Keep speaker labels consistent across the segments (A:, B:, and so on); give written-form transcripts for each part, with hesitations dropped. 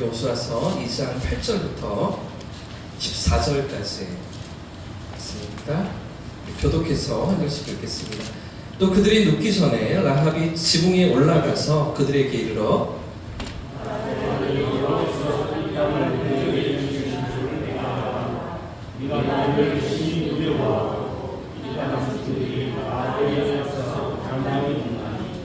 A: 여호수아서 2장 8절부터 14절까지 있습니다. 교독해서 한 절씩 읽겠습니다. 또 그들이 눕기 전에 라합이 지붕에 올라가서 그들에게 이르러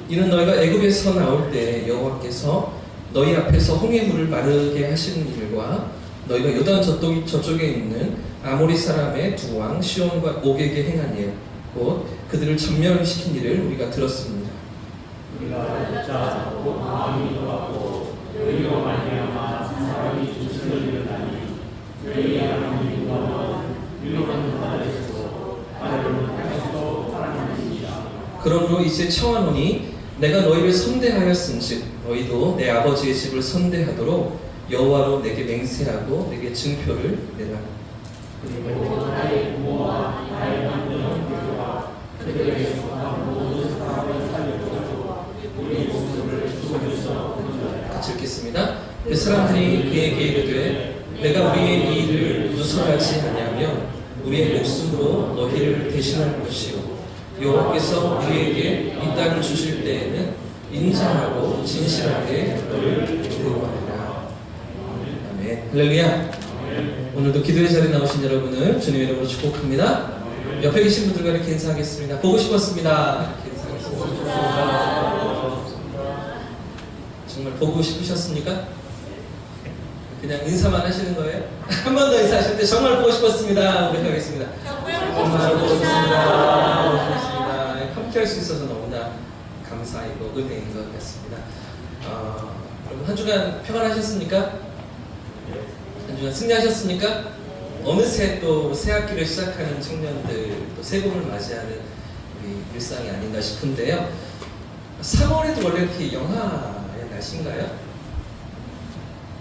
A: 이는 너희가 애굽에서 나올 때 여호와께서 너희 앞에서 홍해물을 마르게 하시는 일과 너희가 요단 저쪽에 있는 아모리 사람의 두 왕 시온과 옥에게 행한 일, 곧 그들을 전멸시킨 일을 우리가 들었습니다.
B: 우리가 듣자 곧 마음이 놀랍고 너희로 말미암아 사람이 조심을 잃으나니 너희 하나님 여호와는 위로하는 바다에서 바다를 할수록 사랑하시니라.
A: 그러므로 이제 청하노니 내가 너희를 선대하였은즉 너희도 내 아버지의 집을 선대하도록 여호와로 내게 맹세하고 내게 증표를 내라.
B: 그리고 나의 부모와 나의 남편 형제와 그들에게 속한 모든 사람을 살려주고 우리 목숨을 주소에서 건져라.
A: 같이 읽겠습니다. 그 사람들이 그에게 이르되 내가 우리의 이 일을 누설하지 아니하면 우리의 목숨으로 너희를 대신할 것이요 여호와께서 우리에게 이 땅을 주실 때에는 인정하고 진실하게 너를 대우하리라. 아멘. 할렐루야. 오늘도 기도의 자리에 나오신 여러분을 주님의 이름으로 축복합니다. 옆에 계신 분들과 이렇게 인사하겠습니다. 보고 싶었습니다. 이렇게 인사하겠습니다. 정말 보고 싶으셨습니까? 그냥 인사만 하시는 거예요? 한 번 더 인사하실 때 정말 보고 싶었습니다. 우리 하겠습니다. 정말 보고 싶습니다. 함께 할 수 있어서 너무나 감사이고 은혜인 것 같습니다. 여러분 한 주간 평안하셨습니까? 한 주간 승리하셨습니까? 어느새 또 새 학기를 시작하는 청년들, 또 새봄을 맞이하는 우리 일상이 아닌가 싶은데요. 3월에도 원래 이렇게 영하의 날씨인가요?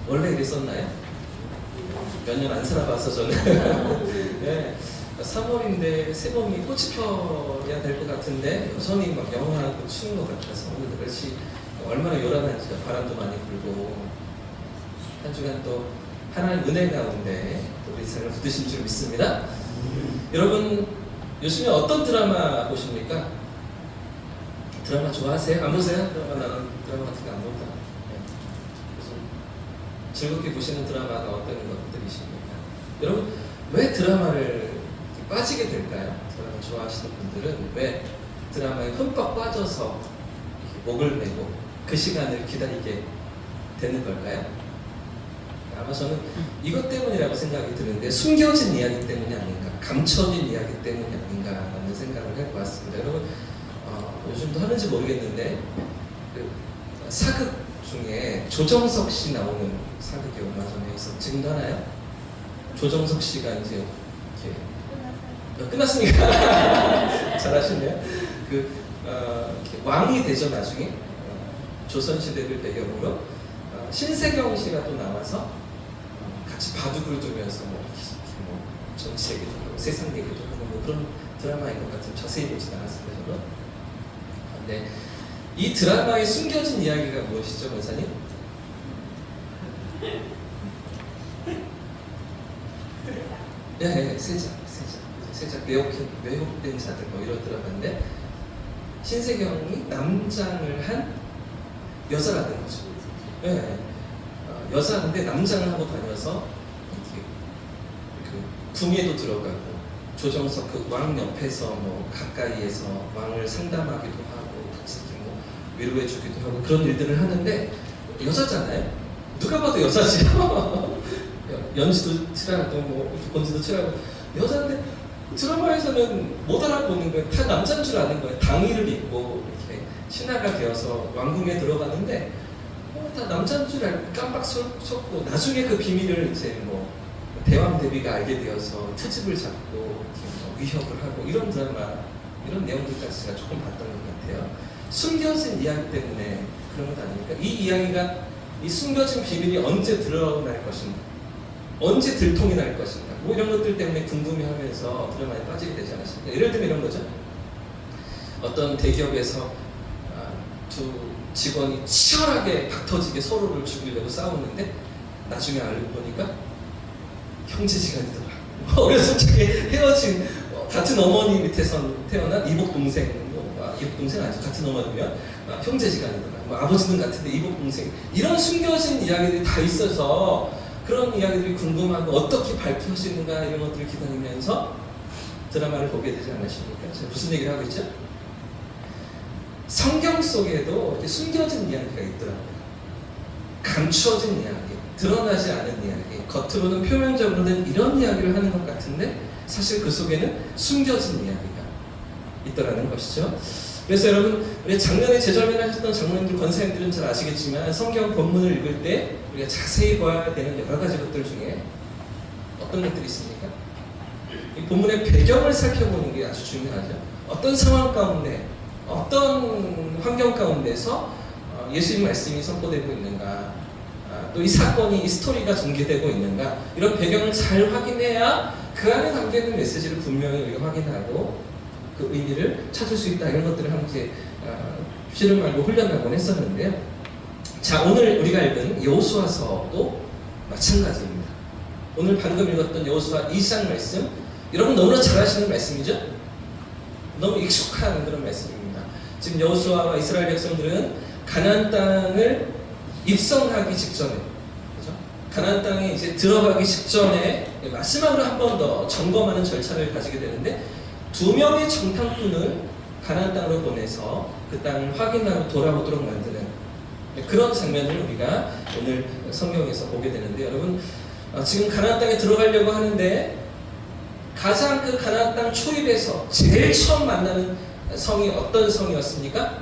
A: 원래 이랬었나요? 몇 년 안 살아봐서 저는 네, 3월인데 새봄이 꽃이 펴야 될 것 같은데 여전히 막 영하고 추운 것 같아서 오늘도 그렇지 얼마나 요란한지 바람도 많이 불고 한 주간 또 하나님 은혜 가운데 우리 삶을 붙드신 줄 믿습니다. 여러분 요즘에 어떤 드라마 보십니까? 드라마 좋아하세요? 안 보세요? 드라마 같은 거 안 본다. 네. 즐겁게 보시는 드라마가 어떤 것들이십니까? 여러분 왜 드라마를 빠지게 될까요? 드라마 좋아하시는 분들은 왜 드라마에 흠뻑 빠져서 목을 메고 그 시간을 기다리게 되는 걸까요? 아마 저는 이것 때문이라고 생각이 드는데 숨겨진 이야기 때문이 아닌가, 감춰진 이야기 때문이 아닌가라는 생각을 할 것 같습니다. 여러분 요즘도 하는지 모르겠는데 그 사극 중에 조정석 씨 나오는 사극이 얼마 전에 있었는데 지금도 하나요? 조정석 씨가 이제 이렇게 끝났으니까 잘하시네요. 이렇게 왕이 되죠 나중에 조선시대를 배경으로 신세경 씨가 또 나와서 같이 바둑을 두면서 뭐 정치 얘기도 하고 세상 얘기도 하고 뭐 그런 드라마인 것 같은 자세히 보진 않았습니다 저는. 근데 이 드라마에 숨겨진 이야기가 무엇이죠, 권사님? 네, 세작 외혹된 자들 뭐 이런 드라마인데 신세경이 남장을 한 여자라는 거죠. 네, 여자인데 남장을 하고 다녀서 그 궁에도 들어가고 조정석 그 왕 옆에서 뭐 가까이에서 왕을 상담하기도 하고 같이 뭐 위로해주기도 하고 그런 일들을 하는데 여자잖아요. 누가 봐도 여자지요. 연지도 칠하고 뭐 본지도 칠하고 여자인데 드라마에서는 못 알아보는 거예요. 다 남자인 줄 아는 거예요. 당의를 입고 이렇게 신하가 되어서 왕궁에 들어가는데 다 남자인 줄 알고 깜빡 속고 나중에 그 비밀을 이제 뭐 대왕 대비가 알게 되어서 트집을 잡고 뭐 위협을 하고 이런 드라마 이런 내용들까지 제가 조금 봤던 것 같아요. 숨겨진 이야기 때문에 그런 것 아닙니까? 이 이야기가 이 숨겨진 비밀이 언제 드러날 것인가, 언제 들통이 날 것인가, 뭐 이런 것들 때문에 궁금해하면서 드라마에 빠지게 되지 않았습니까? 예를 들면 이런 거죠. 어떤 대기업에서 두 직원이 치열하게 박터지게 서로를 죽이려고 싸우는데 나중에 알고 보니까 형제지간이더라. 어렸을 적에 헤어진 같은 어머니 밑에서 태어난 이복 동생, 이복 동생 아니죠. 같은 어머니면 형제지간이더라. 아버지는 같은데 이복 동생. 이런 숨겨진 이야기들이 다 있어서 그런 이야기들이 궁금하고 어떻게 밝힐 수 있는가 이런 것들을 기다리면서 드라마를 보게 되지 않으십니까? 제가 무슨 얘기를 하고 있죠? 성경 속에도 이렇게 숨겨진 이야기가 있더라고요. 감추어진 이야기, 드러나지 않은 이야기, 겉으로는 표면적으로는 이런 이야기를 하는 것 같은데 사실 그 속에는 숨겨진 이야기가 있더라는 것이죠. 그래서 여러분, 우리 작년에 제절면을 하셨던 장로님들, 권사님들은 잘 아시겠지만 성경 본문을 읽을 때 우리가 자세히 봐야 되는 여러 가지 것들 중에 어떤 것들이 있습니까? 이 본문의 배경을 살펴보는 게 아주 중요하죠. 어떤 상황 가운데, 어떤 환경 가운데서 예수님 말씀이 선포되고 있는가, 또 이 사건이, 이 스토리가 전개되고 있는가, 이런 배경을 잘 확인해야 그 안에 담겨있는 메시지를 분명히 우리가 확인하고 그 의미를 찾을 수 있다. 이런 것들을 함께 씨름하고 훈련하곤 했었는데요. 자, 오늘 우리가 읽은 여호수아서도 마찬가지입니다. 오늘 방금 읽었던 여호수아 2장 말씀, 여러분 너무나 잘 아시는 말씀이죠? 너무 익숙한 그런 말씀입니다. 지금 여호수아와 이스라엘 백성들은 가나안 땅을 입성하기 직전에, 그죠? 가나안 땅에 이제 들어가기 직전에 마지막으로 한 번 더 점검하는 절차를 가지게 되는데, 2명의 정탐꾼을 가나안 땅으로 보내서 그 땅을 확인하고 돌아오도록 만드는 그런 장면을 우리가 오늘 성경에서 보게 되는데, 여러분 지금 가나안 땅에 들어가려고 하는데 가장 그 가나안 땅 초입에서 제일 처음 만나는 성이 어떤 성이었습니까?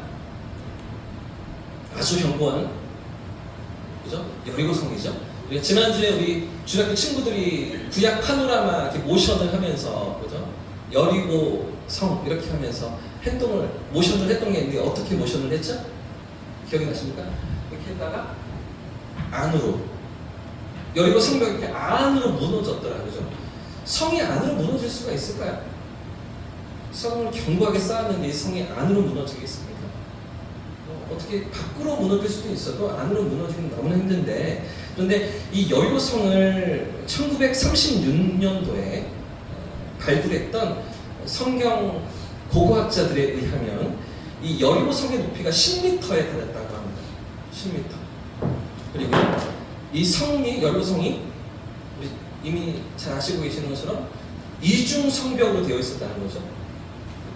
A: 아주 견고한, 그죠? 여리고 성이죠. 우리가 지난주에 우리 중학교 친구들이 구약 파노라마 이렇게 모션을 하면서, 그죠? 여리고 성 이렇게 하면서 행동을, 모션을 했던 게 있는데 어떻게 모션을 했죠? 기억이 나십니까? 이렇게 했다가 안으로, 여리고 성벽이 이렇게 안으로 무너졌더라, 그죠? 성이 안으로 무너질 수가 있을까요? 성을 견고하게 쌓았는데 이 성이 안으로 무너지겠습니까? 어떻게 밖으로 무너질 수도 있어도 안으로 무너지긴 너무나 힘든데, 그런데 이 여리고 성을 1936년도에 발굴했던 성경 고고학자들에 의하면 이 여리고 성의 높이가 10m에 달했다고 합니다. 10m. 그리고 이 성이, 여리고 성이 이미 잘 아시고 계시는 것처럼 이중 성벽으로 되어 있었다는 거죠.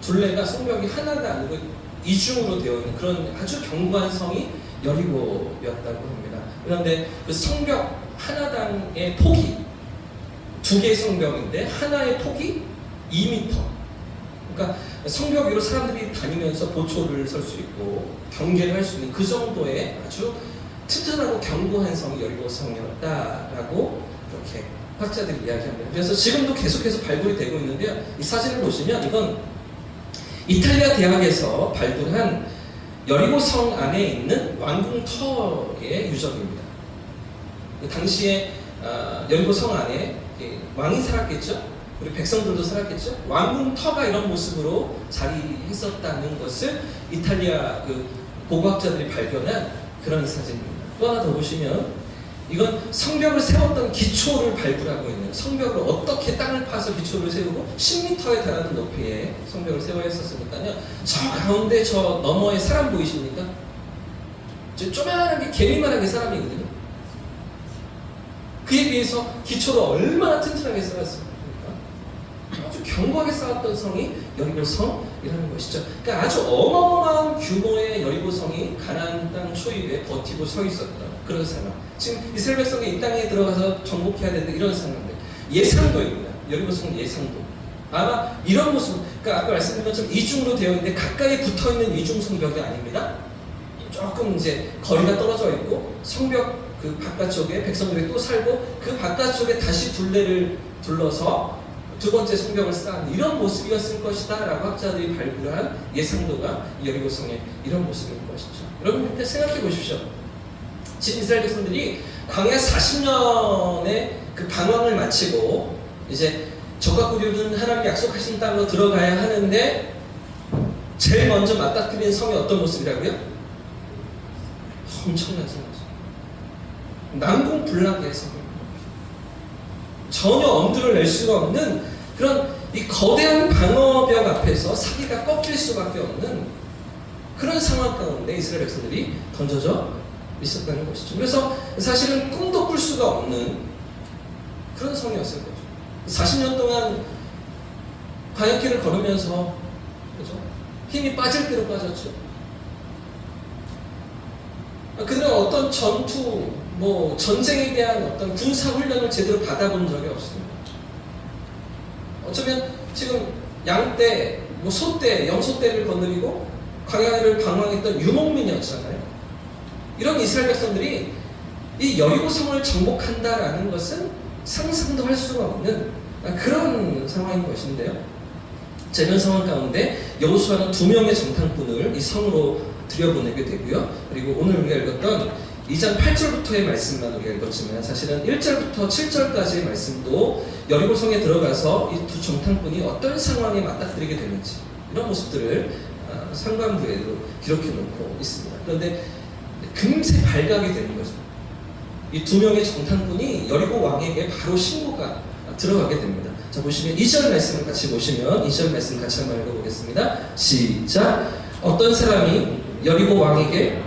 A: 둘레가 성벽이 하나가 아니고 이중으로 되어 있는 그런 아주 견고한 성이 여리고였다고 합니다. 그런데 그 성벽 하나당의 폭이, 2개의 성벽인데 하나의 폭이 2m. 그러니까 성벽 위로 사람들이 다니면서 보초를 설 수 있고 경계를 할 수 있는 그 정도의 아주 튼튼하고 견고한 성이 여리고 성이었다라고 이렇게 학자들이 이야기합니다. 그래서 지금도 계속해서 발굴이 되고 있는데요. 이 사진을 보시면 이건 이탈리아 대학에서 발굴한 여리고 성 안에 있는 왕궁터의 유적입니다. 당시에 여리고 성 안에 왕이 살았겠죠? 우리 백성들도 살았겠죠? 왕궁터가 이런 모습으로 자리했었다는 것을 이탈리아 그 고고학자들이 발견한 그런 사진입니다. 또 하나 더 보시면 이건 성벽을 세웠던 기초를 발굴하고 있는, 성벽을 어떻게 땅을 파서 기초를 세우고 10m에 달하는 높이의 성벽을 세워야 했었으니까요. 저 가운데 저 너머에 사람 보이십니까? 저 조그만하게 개미만하게 사람이거든요. 그에 비해서 기초를 얼마나 튼튼하게 쌓았습니까? 아주 견고하게 쌓았던 성이 여리고 성이라는 것이죠. 그러니까 아주 어마어마한 규모의 여리고 성이 가나안 땅 초입에 버티고 서 있었던 그런 상황. 지금 이스라엘 백성이 이 땅에 들어가서 정복해야 되는 이런 상황들. 예상도입니다. 여리고 성 예상도. 아마 이런 모습, 그러니까 아까 말씀드린 것처럼 이중으로 되어 있는데 가까이 붙어 있는 이중 성벽이 아닙니다. 조금 이제 거리가 떨어져 있고 성벽 그 바깥쪽에 백성들이 또 살고 그 바깥쪽에 다시 둘레를 둘러서 두 번째 성벽을 쌓은 이런 모습이었을 것이다 라고 학자들이 발굴한 예상도가 여리고 성의 이런 모습일 것이죠. 여러분 생각해 보십시오. 지금 이스라엘 백성들이 광야 40년의 그 방황을 마치고 이제 적과 꾸리는 하나님이 약속하신 땅으로 들어가야 하는데 제일 먼저 맞닥뜨린 성이 어떤 모습이라고요? 엄청난 성이죠. 난공불락의 상황입니다. 전혀 엄두를 낼 수가 없는 그런 이 거대한 방어벽 앞에서 사기가 꺾일 수밖에 없는 그런 상황 가운데 이스라엘 백성들이 던져져 있었다는 것이죠. 그래서 사실은 꿈도 꿀 수가 없는 그런 성이었을 거죠. 40년 동안 광야길을 걸으면서 그죠? 힘이 빠질 대로 빠졌죠. 그들은 어떤 전투, 전쟁에 대한 어떤 군사 훈련을 제대로 받아본 적이 없습니다. 어쩌면 지금 양떼, 소떼, 염소떼를 거느리고 광야를 방황했던 유목민이었잖아요. 이런 이스라엘 백성들이 이 여리고성을 정복한다라는 것은 상상도 할 수가 없는 그런 상황인 것인데요. 자, 이런 상황 가운데 여호수아는 2명의 정탐꾼을 이 성으로 들여보내게 되고요. 그리고 오늘 우리가 읽었던 2장 8절부터의 말씀만 우리가 읽었지만 사실은 1절부터 7절까지의 말씀도 여리고성에 들어가서 이 두 정탐꾼이 어떤 상황에 맞닥뜨리게 되는지 이런 모습들을 상관부에도 기록해 놓고 있습니다. 그런데 금세 발각이 되는 거죠. 이 2명의 정탐꾼이 여리고 왕에게 바로 신고가 들어가게 됩니다. 자, 보시면 2절 말씀을 같이 보시면 2절 말씀 같이 한번 읽어보겠습니다. 시작. 어떤 사람이 여리고 왕에게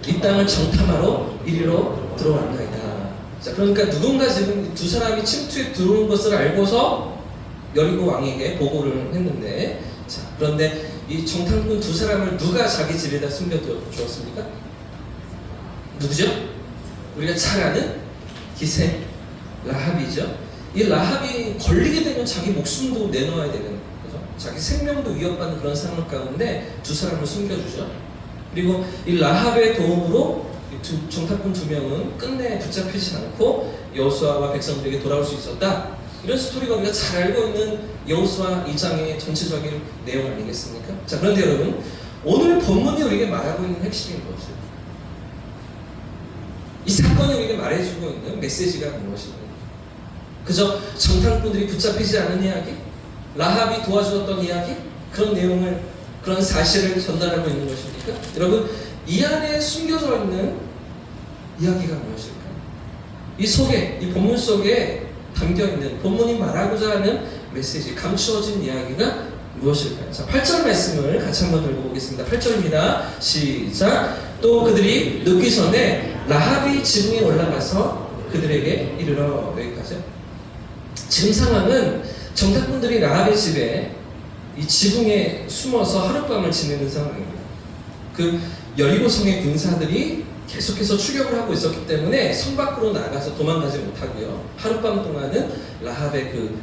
A: 이 땅을 정탐하러 이리로 들어왔나이다. 자, 그러니까 누군가 지금 두 사람이 침투에 들어온 것을 알고서 여리고 왕에게 보고를 했는데, 자, 그런데 이 정탐꾼 두 사람을 누가 자기 집에다 숨겨주었습니까? 누구죠? 우리가 잘 아는 기생 라합이죠. 이 라합이 걸리게 되면 자기 목숨도 내놓아야 되는 거죠. 자기 생명도 위협받는 그런 상황 가운데 두 사람을 숨겨주죠. 그리고 이 라합의 도움으로 정탐꾼 2명은 끝내 붙잡히지 않고 여호수아와 백성들에게 돌아올 수 있었다. 이런 스토리가 우리가 잘 알고 있는 여호수아 2장의 전체적인 내용 아니겠습니까? 자, 그런데 여러분, 오늘 본문이 우리에게 말하고 있는 핵심인 거죠. 이 사건이 우리에게 말해주고 있는 메시지가 무엇입니까? 그저 정탐꾼들이 붙잡히지 않은 이야기? 라합이 도와주었던 이야기? 그런 내용을, 그런 사실을 전달하고 있는 것입니까? 여러분, 이 안에 숨겨져 있는 이야기가 무엇일까요? 이 속에, 이 본문 속에 담겨있는, 본문이 말하고자 하는 메시지, 감추어진 이야기가 무엇일까요? 자, 8절 말씀을 같이 한번 읽어보겠습니다. 8절입니다. 시작. 또 그들이 늦기 전에 라합이 지붕에 올라가서 그들에게 이르러. 여기까지. 지금 상황은 정탐꾼들이 라합의 집에 이 지붕에 숨어서 하룻밤을 지내는 상황입니다. 그 여리고성의 군사들이 계속해서 추격을 하고 있었기 때문에 성 밖으로 나가서 도망가지 못하고요. 하룻밤 동안은 라합의 그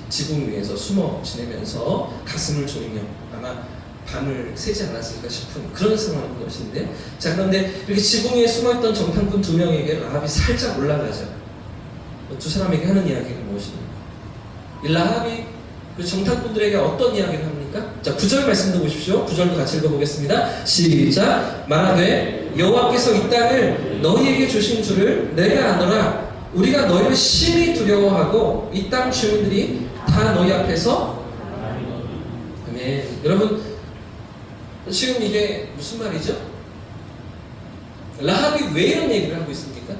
A: 지붕 위에서 숨어 지내면서 가슴을 졸이며 아마 밤을 새지 않았을까 싶은 그런 상황인 것인데, 자, 그런데 이렇게 지붕 위에 숨어있던 정탐꾼 2명에게 라합이 살짝 올라가죠. 두 사람에게 하는 이야기가 무엇입니까? 이 라합이 그 정탐꾼들에게 어떤 이야기를 합니까? 자, 9절 말씀도 보십시오. 9절도 같이 읽어보겠습니다. 시작. 말하되 여호와께서 이 땅을 너희에게 주신 줄을 내가 아노라. 우리가 너희를 심히 두려워하고 이 땅 주민들이 다 너희 앞에서. 아멘. 여러분, 지금 이게 무슨 말이죠? 라합이 왜 이런 얘기를 하고 있습니까?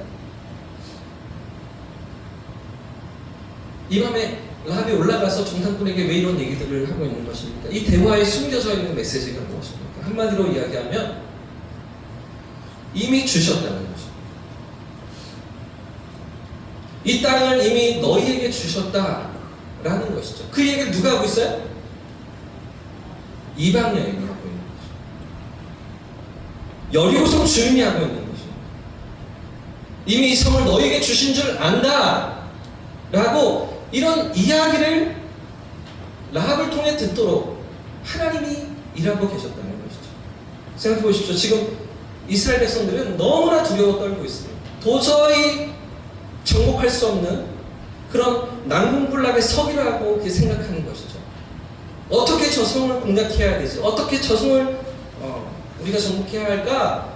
A: 이 밤에 라합이 올라가서 정탐꾼에게 왜 이런 얘기들을 하고 있는 것입니까? 이 대화에 숨겨져 있는 메시지가 무엇입니까? 한마디로 이야기하면 이미 주셨다는 거죠. 이 땅을 이미 너희에게 주셨다라는 것이죠. 그 얘기를 누가 하고 있어요? 이방 여인이 하고 있는 거죠. 여리고성 주인이 하고 있는 거죠. 이미 이 성을 너희에게 주신 줄 안다 라고 이런 이야기를 라합을 통해 듣도록 하나님이 일하고 계셨다는 것이죠. 생각해 보십시오. 지금 이스라엘 백성들은 너무나 두려워 떨고 있습니다. 도저히 정복할 수 없는 그런 난공불락의 석이라고 이렇게 생각하는 것이죠. 어떻게 저 성을 공략해야 되지? 어떻게 저 성을 우리가 정복해야 할까?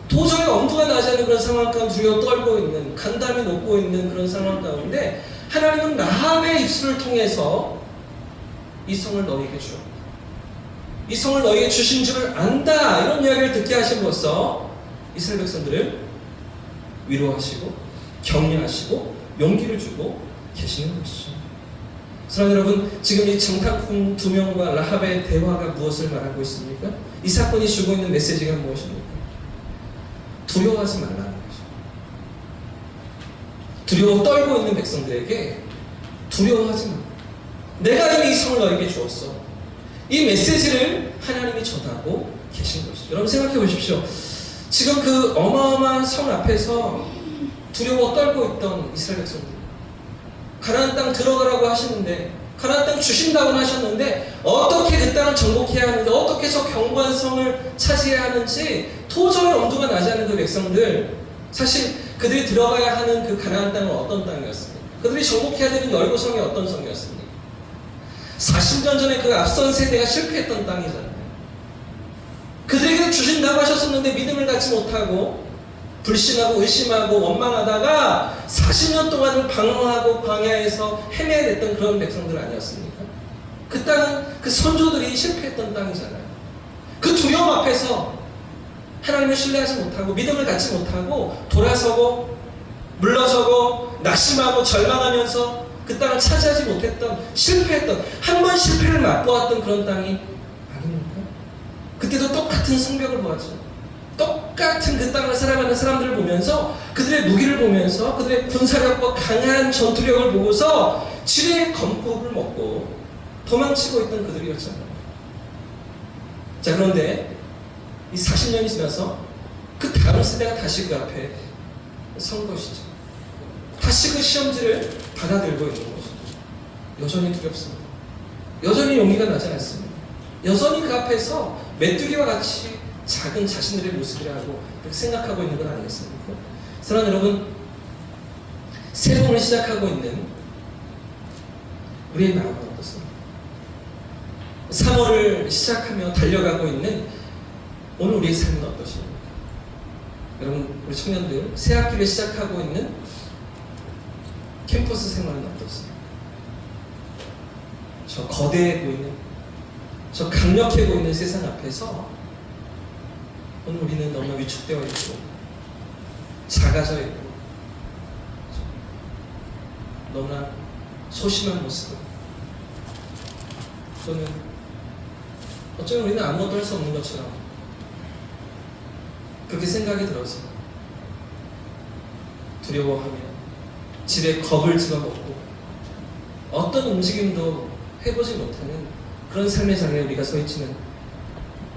A: 도저히 엄두가 나지 않는 그런 상황 가운데 두려워 떨고 있는, 간담이 높고 있는 그런 상황 가운데 하나님은 라합의 입술을 통해서 이 성을 너희에게 주었다. 이 성을 너희에게 주신 줄을 안다. 이런 이야기를 듣게 하심으로써 이스라엘 백성들을 위로하시고 격려하시고 용기를 주고 계시는 것이죠. 사랑하는 여러분, 지금 이 정탐꾼 두 명과 라합의 대화가 무엇을 말하고 있습니까? 이 사건이 주고 있는 메시지가 무엇입니까? 두려워하지 말라는 거죠. 두려워 떨고 있는 백성들에게 두려워하지 마. 내가 이미 이 성을 너에게 주었어. 이 메시지를 하나님이 전하고 계신 것이죠. 여러분 생각해 보십시오. 지금 그 어마어마한 성 앞에서 두려워 떨고 있던 이스라엘 백성들, 가나안 땅 들어가라고 하시는데, 가나안 땅 주신다고 하셨는데 어떻게 그 땅을 정복해야 하는지, 어떻게 저 견고한 성을 차지해야 하는지 도저히 엄두가 나지 않는 그 백성들, 사실 그들이 들어가야 하는 그 가나안 땅은 어떤 땅이었습니까? 그들이 정복해야 되는 열고 성이 어떤 성이었습니까? 40년 전에 그 앞선 세대가 실패했던 땅이잖아요. 그들에게 주신다고 하셨었는데 믿음을 갖지 못하고 불신하고 의심하고 원망하다가 40년 동안을 방황하고 광야에서 헤매야 됐던 그런 백성들 아니었습니까? 그 땅은 그 선조들이 실패했던 땅이잖아요. 그 두려움 앞에서 하나님을 신뢰하지 못하고 믿음을 갖지 못하고 돌아서고 물러서고 낙심하고 절망하면서 그 땅을 차지하지 못했던, 실패했던, 한 번 실패를 맛보았던 그런 땅이 아닙니까? 그때도 똑같은 성벽을 보았죠. 똑같은 그 땅을 살아가는 사람들을 보면서, 그들의 무기를 보면서, 그들의 군사력과 강한 전투력을 보고서 지뢰의 검법을 먹고 도망치고 있던 그들이었잖아요. 자, 그런데 이 40년이 지나서 그 다음 세대가 다시 그 앞에 선 것이죠. 다시 그 시험지를 받아들고 있는 것이죠. 여전히 두렵습니다. 여전히 용기가 나지 않습니다. 여전히 그 앞에서 메뚜기와 같이 작은 자신들의 모습이라고 그렇게 생각하고 있는 건 아니겠습니까? 사랑하는 여러분, 새 봄을 시작하고 있는 우리의 마음은 어떻습니까? 3월을 시작하며 달려가고 있는 오늘 우리의 삶은 어떠십니까? 여러분, 우리 청년들, 새 학기를 시작하고 있는 캠퍼스 생활은 어떻습니까? 저 거대해 보이는, 저 강력해 보이는 세상 앞에서 오늘 우리는 너무나 위축되어 있고 작아져 있고 너무나 소심한 모습, 또는 어쩌면 우리는 아무것도 할 수 없는 것처럼 그렇게 생각이 들어서 두려워하며 집에 겁을 집어먹고 어떤 움직임도 해보지 못하는 그런 삶의 장에 우리가 서 있지는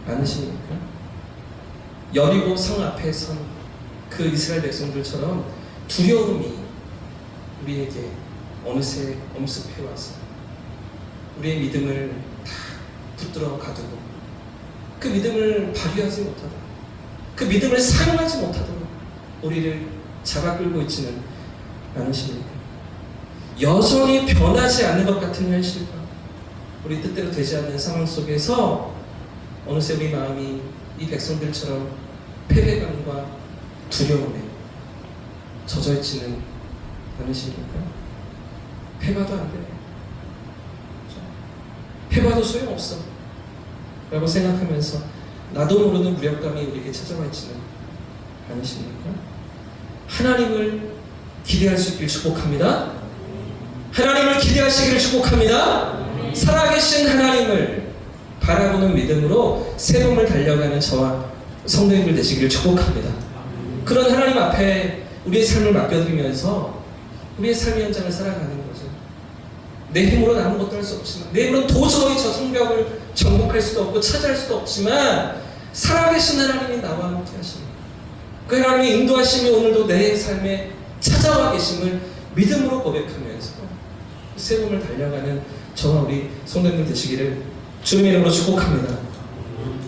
A: 않으십니까? 여리고 성 앞에 선 그 이스라엘 백성들처럼 두려움이 우리에게 어느새 엄습해와서 우리의 믿음을 다 붙들어 가두고 그 믿음을 발휘하지 못하도록, 그 믿음을 사용하지 못하도록 우리를 잡아 끌고 있지는 않으십니까? 여전히 변하지 않는 것 같은 현실과 우리 뜻대로 되지 않는 상황 속에서 어느새 우리 마음이 이 백성들처럼 패배감과 두려움에 젖어있지는 않으십니까? 해봐도 안 돼. 해봐도 소용없어 라고 생각하면서 나도 모르는 무력감이 우리에게 찾아와 있지는 않으십니까? 하나님을 기대할 수 있기를 축복합니다. 하나님을 기대하시기를 축복합니다. 살아계신 하나님을 바라보는 믿음으로 새 봄을 달려가는 저와 성도님들 되시기를 축복합니다. 그런 하나님 앞에 우리의 삶을 맡겨드리면서 우리의 삶의 현장을 살아가는 거죠. 내 힘으로는 아무것도 할 수 없지만, 내 힘으로는 도저히 저 성벽을 정복할 수도 없고 차지할 수도 없지만 살아계신 하나님이 나와 함께 하십니다. 그 하나님의 인도하심이 오늘도 내 삶에 찾아와 계심을 믿음으로 고백하면서 새 봄을 달려가는 저와 우리 성도님들 되시기를 주님의 이름으로 축복합니다.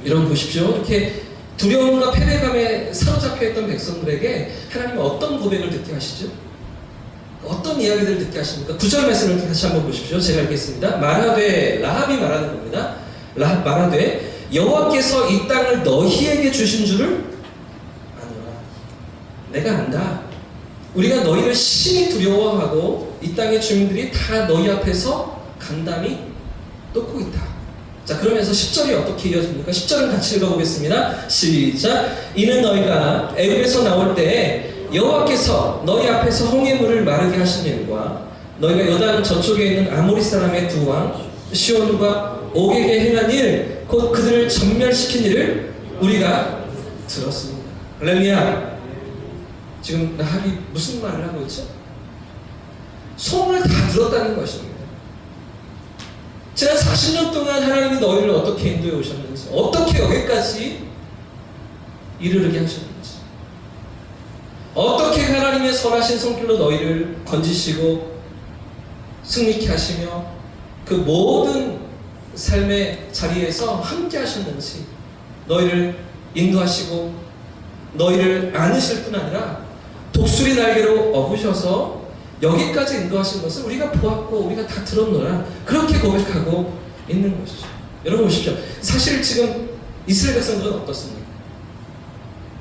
A: 여러분 보십시오. 이렇게 두려움과 패배감에 사로잡혀 있던 백성들에게 하나님은 어떤 고백을 듣게 하시죠? 어떤 이야기들을 듣게 하십니까? 9절 말씀을 다시 한번 보십시오. 제가 읽겠습니다. 말하되, 라합이 말하는 겁니다. 라합 말하되 여호와께서 이 땅을 너희에게 주신 줄을 아노라. 내가 안다. 우리가 너희를 심히 두려워하고 이 땅의 주민들이 다 너희 앞에서 간담이 놓고 있다. 자, 그러면서 10절이 어떻게 이어집니까? 10절은 같이 읽어보겠습니다. 시작. 이는 너희가 애굽에서 나올 때 여호와께서 너희 앞에서 홍해물을 마르게 하신 일과 너희가 요단 저쪽에 있는 아모리 사람의 두 왕 시온과 옥에게 행한 일, 곧 그들을 전멸시킨 일을 우리가 들었습니다. 할렐루야. 지금 라합이 무슨 말을 하고 있죠? 소문을 다 들었다는 것입니다. 지난 40년 동안 하나님이 너희를 어떻게 인도해 오셨는지, 어떻게 여기까지 이르게 하셨는지, 어떻게 하나님의 선하신 손길로 너희를 건지시고 승리케 하시며 그 모든 삶의 자리에서 함께 하셨는지, 너희를 인도하시고 너희를 안으실 뿐 아니라 독수리 날개로 업으셔서 여기까지 인도하신 것을 우리가 보았고 우리가 다 들었노라, 그렇게 고백하고 있는 것이죠. 여러분 보십시오. 사실 지금 이스라엘 백성들은 어떻습니까?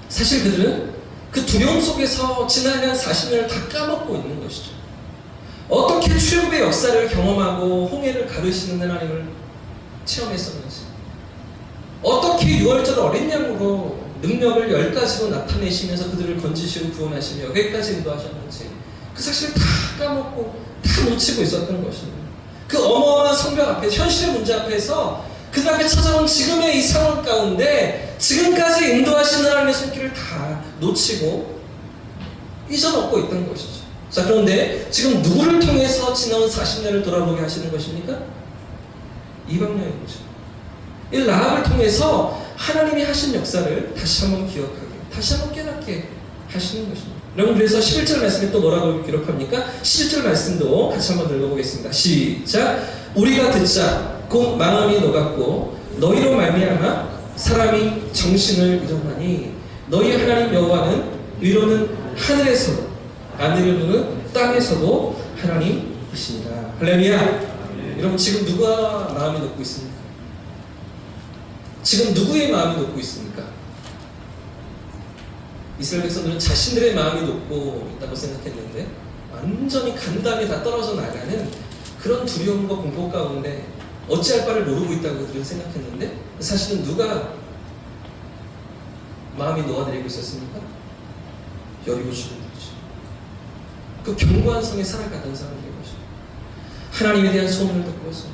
A: 사실 그들은 그 두려움 속에서 지난 40년을 다 까먹고 있는 것이죠. 어떻게 출애굽의 역사를 경험하고 홍해를 가르시는 하나님을 체험했었는지, 어떻게 6월절 어린 양으로 능력을 10가지로 나타내시면서 그들을 건지시고 구원하시며 여기까지 인도하셨는지, 그 사실을 다 까먹고 다 놓치고 있었던 것입니다. 그 어마어마한 성벽 앞에, 현실의 문제 앞에서 그들 앞에 찾아온 지금의 이 상황 가운데 지금까지 인도하시는 하나님의 손길을 다 놓치고 잊어먹고 있던 것이죠. 자, 그런데 지금 누구를 통해서 지나온 40년을 돌아보게 하시는 것입니까? 이방인이죠. 이 라합을 통해서 하나님이 하신 역사를 다시 한번 기억하게, 다시 한번 깨닫게 하시는 것입니다. 여러분, 그래서 11절 말씀에 또 뭐라고 기록합니까? 11절 말씀도 같이 한번 읽어보겠습니다. 시작. 우리가 듣자 곧 마음이 녹았고 너희로 말미암아 사람이 정신을 잃었나니 너희 하나님 여호와는 위로는 하늘에서도 아래로는 땅에서도 하나님이십니다. 할렐루야. 여러분, 지금 누가 마음이 녹고 있습니까? 지금 누구의 마음이 녹고 있습니까? 이스라엘 백성들은 자신들의 마음이 녹고 있다고 생각했는데 완전히 간담이 다 떨어져 나가는 그런 두려움과 공포 가운데 어찌할 바를 모르고 있다고 그들은 생각했는데, 사실은 누가 마음이 녹아내리고 있었습니까? 여리고 주민들이죠. 그 견고한 성에 살아가던 사람들인 것이죠. 하나님에 대한 소문을 듣고서,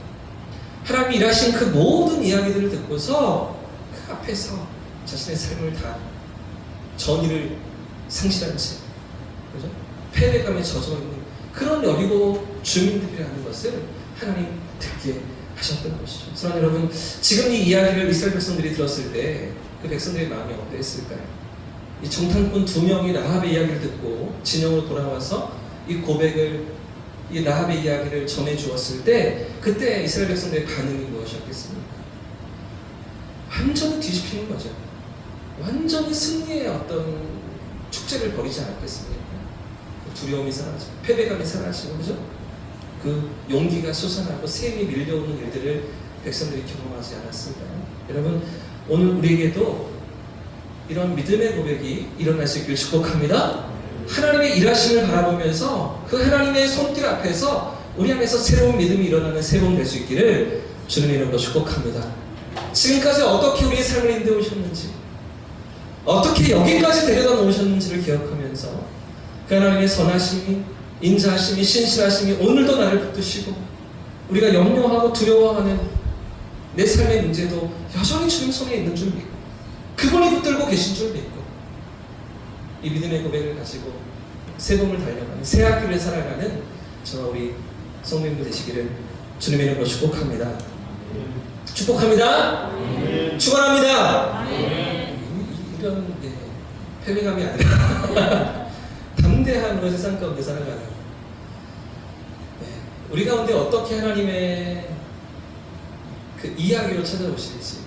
A: 하나님이 일하신 그 모든 이야기들을 듣고서 그 앞에서 자신의 삶을 다 전의를 상실한 채, 그죠? 패배감에 젖어 있는 그런 여리고 주민들이라는 것을 하나님 듣게 하셨던 것이죠. 사랑하는 여러분, 지금 이 이야기를 이스라엘 백성들이 들었을 때 그 백성들의 마음이 어땠을까요? 이 정탐꾼 2명이 라합의 이야기를 듣고 진영으로 돌아와서 이 고백을, 이 라합의 이야기를 전해 주었을 때 그때 이스라엘 백성들의 반응이 무엇이었겠습니까? 완전히 뒤집히는 거죠. 완전히 승리의 어떤 축제를 벌이지 않았겠습니까? 두려움이 사라지고 패배감이 사라지고, 그죠? 그 용기가 솟아나고 샘이 밀려오는 일들을 백성들이 경험하지 않았을까요? 여러분, 오늘 우리에게도 이런 믿음의 고백이 일어날 수 있기를 축복합니다. 하나님의 일하심을 바라보면서 그 하나님의 손길 앞에서 우리 안에서 새로운 믿음이 일어나는 새로운 될 수 있기를 주님의 이름으로 축복합니다. 지금까지 어떻게 우리의 삶을 인도해 오셨는지, 어떻게 여기까지 데려다 놓으셨는지를 기억하면서 그 하나님의 선하심이, 인자하심이, 신실하심이 오늘도 나를 붙드시고 우리가 염려하고 두려워하는 내 삶의 문제도 여전히 주님 손에 있는 줄 믿고 그분이 붙들고 계신 줄 믿고 이 믿음의 고백을 가지고 새 봄을 달려가는, 새 학기를 살아가는 저와 우리 성도님들 되시기를 주님의 이름으로 축복합니다. 축복합니다. 축원합니다. 이런 패배감이 아니라 담대함으로 세상 가운데 살아가는, 우리 가운데 어떻게 하나님의 그 이야기로 찾아오실지,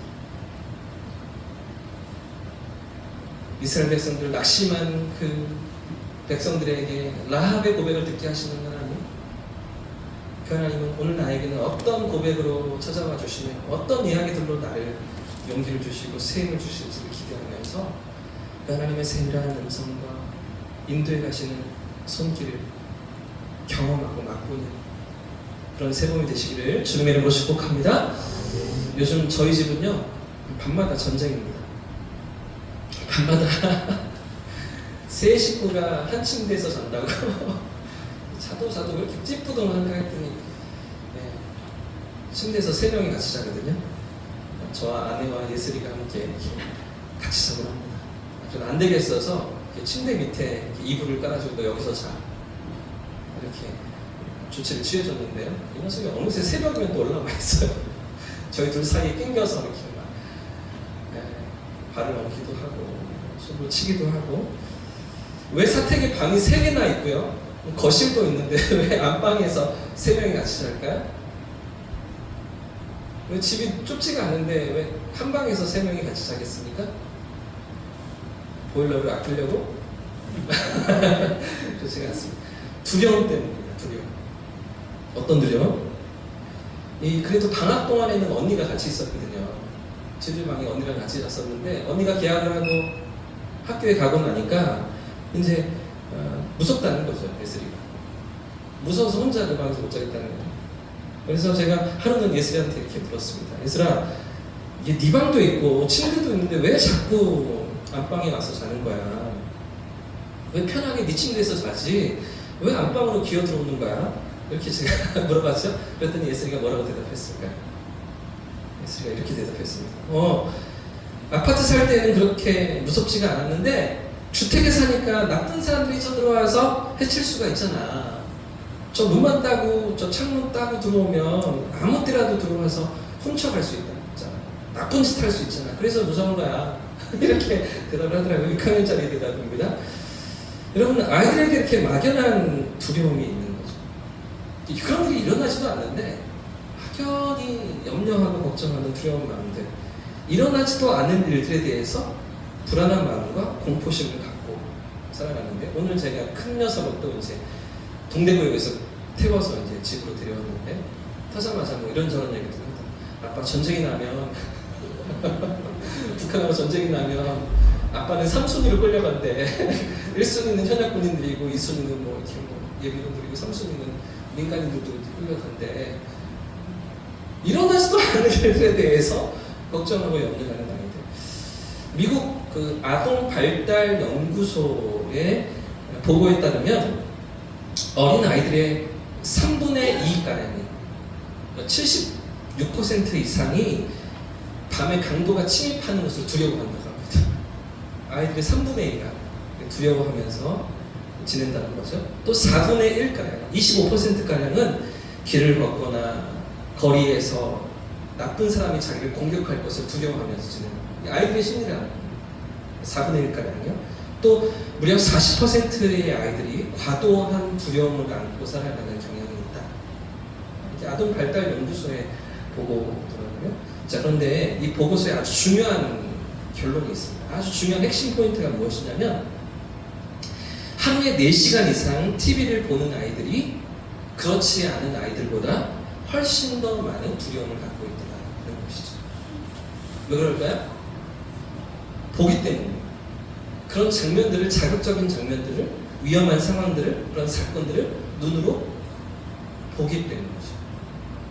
A: 이스라엘 백성들 낙심한 그 백성들에게 라합의 고백을 듣게 하시는 하나님, 그 하나님은 오늘 나에게는 어떤 고백으로 찾아와 주시며 어떤 이야기들로 나를 용기를 주시고 세임을 주실지를 기대하면서 그 하나님의 세밀한 음성과 인도해 가시는 손길을 경험하고 맛보는 그런 새 봄이 되시기를 주님의 이름으로 축복합니다. 요즘 저희 집은요, 밤마다 전쟁입니다. 밤마다 세 식구가 한 침대에서 잔다고 자도 왜 이렇게 찌뿌둥한가 했더니 침대에서 세 명이 같이 자거든요. 저와 아내와 예슬이가 함께 같이 자고 합니다. 저는 안 되겠어서 침대 밑에 이불을 깔아주고 여기서 자 이렇게 조치를 취해줬는데요. 이 녀석이 어느새 새벽이면 또 올라와 있어요. 저희 둘 사이에 낑겨서 이렇게 막 발을 얹기도 하고 손으로 치기도 하고. 왜 사택에 방이 3개나 있고요, 거실도 있는데 왜 안방에서 3명이 같이 잘까요? 왜 집이 좁지가 않은데 왜 한 방에서 3명이 같이 자겠습니까? 보일러를 아끼려고? 좋지가 않습니다. 두려움 때문입니다. 두려움. 어떤 두려움? 그래도 방학 동안에는 언니가 같이 있었거든요. 지들방에 언니랑 같이 잤었는데, 언니가 계약을 하고 학교에 가고 나니까 이제 무섭다는 거죠, 예슬이가. 무서워서 혼자 그 방에서 못 자겠다는 거예요. 그래서 제가 하루는 예슬이한테 이렇게 물었습니다. 예슬아, 이게 네 방도 있고 침대도 있는데 왜 자꾸 안방에 와서 자는 거야? 왜 편하게 네 침대에서 자지? 왜 안방으로 기어 들어오는 거야? 이렇게 제가 물어봤죠. 그랬더니 예슬이가 뭐라고 대답했을까요? 예슬이가 이렇게 대답했습니다. 아파트 살 때는 그렇게 무섭지가 않았는데 주택에 사니까 나쁜 사람들이 쳐들어와서 해칠 수가 있잖아. 저 문만 따고 저 창문 따고 들어오면 아무 때라도 들어와서 훔쳐갈 수 있다. 나쁜 짓 할 수 있잖아. 그래서 무서운 거야. 이렇게 대답을 하더라고요. 6학년짜리 대답입니다. 여러분, 아이들에게 이렇게 막연한 두려움이 있는 거죠. 그런 일이 일어나지도 않는데 막연히 염려하고 걱정하는 두려운 마음들, 일어나지도 않은 일들에 대해서 불안한 마음과 공포심을 갖고 살아가는데, 오늘 제가 큰 녀석을 또 이제 동대구역에서 태워서 이제 집으로 데려왔는데, 타자마자 뭐 이런저런 얘기도 하다. 아빠 전쟁이 나면 북한하고 전쟁이 나면 아빠는 3순위로 끌려간대. 1순위는 현역 군인들이고 2순위는 뭐 이렇게 뭐 예비군들이고 3순위는 민간인들도 끌려간대. 일어나지도 않은 일들에 대해서 걱정하고 염려하는 아이들. 미국 그 아동 발달 연구소의 보고에 따르면 어린 아이들의 3분의 2가량이, 76% 이상이 밤에 강도가 침입하는 것을 두려워한다고 합니다. 아이들의 3분의 2가 두려워하면서 지낸다는 거죠. 또 4분의 1가량, 25%가량은 길을 걷거나 거리에서 나쁜 사람이 자기를 공격할 것을 두려워하면서 지낸다. 아이들의 심리라는 4분의 1가량이요. 또 무려 40%의 아이들이 과도한 두려움을 안고 살아가는 경향이 있다. 이게 아동 발달 연구소의 보고더라고요. 자, 그런데 이 보고서에 아주 중요한 결론이 있습니다. 아주 중요한 핵심 포인트가 무엇이냐면, 하루에 4시간 이상 TV를 보는 아이들이 그렇지 않은 아이들보다 훨씬 더 많은 두려움을 갖고 있다는 것이죠. 왜 그럴까요? 보기 때문입니다. 그런 장면들을, 자극적인 장면들을, 위험한 상황들을, 그런 사건들을 눈으로 보기 때문이죠.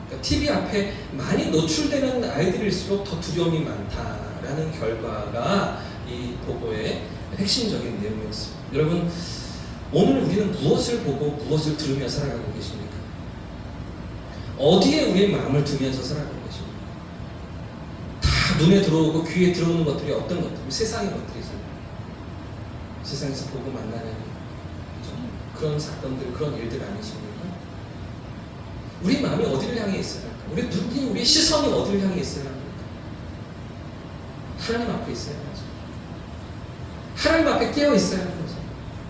A: 그러니까 TV 앞에 많이 노출되는 아이들일수록 더 두려움이 많다라는 결과가 이 보고의 핵심적인 내용이었습니다. 여러분, 오늘 우리는 무엇을 보고 무엇을 들으며 살아가고 계십니까? 어디에 우리의 마음을 두면서 살아가고 계십니까? 다 눈에 들어오고 귀에 들어오는 것들이 어떤 것들? 세상의 것들이잖아요. 세상에서 보고 만나는 그런 사건들, 그런 일들 아니십니까? 우리 마음이 어디를 향해 있어야 할까? 우리 눈이, 우리 시선이 어디를 향해 있어야 합니까? 하나님 앞에 있어야 하죠. 하나님 앞에 깨어 있어야 하는 거죠.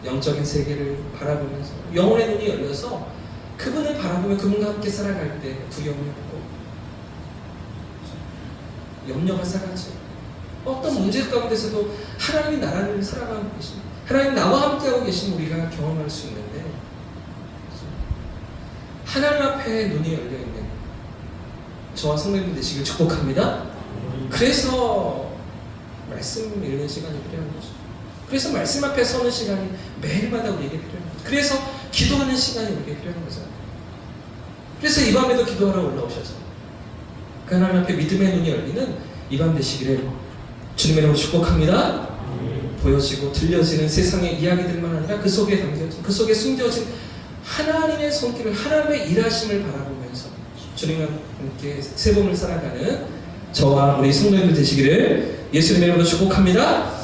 A: 영적인 세계를 바라보면서 영혼의 눈이 열려서 그분을 바라보며 그분과 함께 살아갈 때 두려움이 없고 염려가 사라지죠. 어떤 문제 가운데서도 하나님이 나라를 살아가고 계십니다. 하나님 나와 함께하고 계신 우리가 경험할 수 있는데, 하나님 앞에 눈이 열려있는 저와 성도님 되시길 축복합니다. 그래서 말씀 읽는 시간이 필요한 거죠. 그래서 말씀 앞에 서는 시간이 매일마다 우리에게 필요한 거죠. 그래서 기도하는 시간이 우리에게 필요한 거죠. 그래서 이 밤에도 기도하러 올라오셔서 그 하나님 앞에 믿음의 눈이 열리는 이 밤 되시기를 주님의 이름으로 축복합니다. 보여지고 들려지는 세상의 이야기들만 아니라 그 속에 담겨진, 그 속에 숨겨진 하나님의 손길을, 하나님의 일하심을 바라보면서 주님과 함께 새 봄을 살아가는 저와 우리 성도님들 되시기를 예수님의 이름으로 축복합니다.